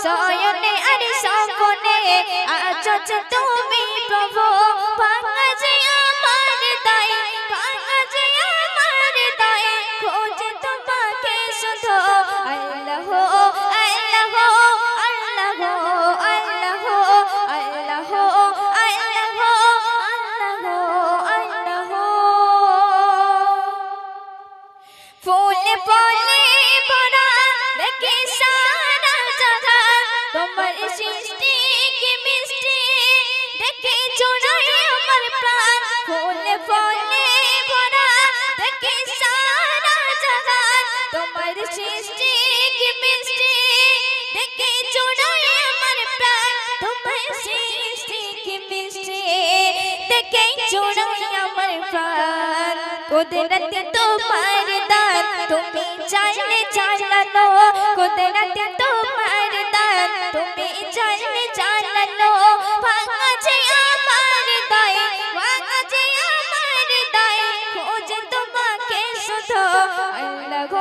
সয়নে আর সপনে আছো যে তুমি প্রভু ভাঙা যে আমার দায় ভাঙা যে আমার দায় খোঁজে তোমাকে শুধু আল্লাহ আল্লাহ আল্লাহ আল্লাহ আল্লাহ আল্লাহ ফুল ফলে ভরা দেখে সারা জাগা তোমার সৃষ্টি কি মিষ্টি দেখে জোড়ায় আমার প্রাণ ফুল ফলে ভরা দেখে সারা জাগা তোমার সৃষ্টি কি মিষ্টি দেখে জোড়ায় আমার প্রাণ তোমার সৃষ্টি কি মিষ্টি দেখে জোড়ায় আমার প্রাণ কুদরত তোমার দান তুমি চাইলে চালানো কুদরত তোমার দান তুমি চাইলে চালানো ভাঙা যে আমার দায় ভাঙা যে আমার দায় খোঁজ তোমাকে শুধু আল্লাহ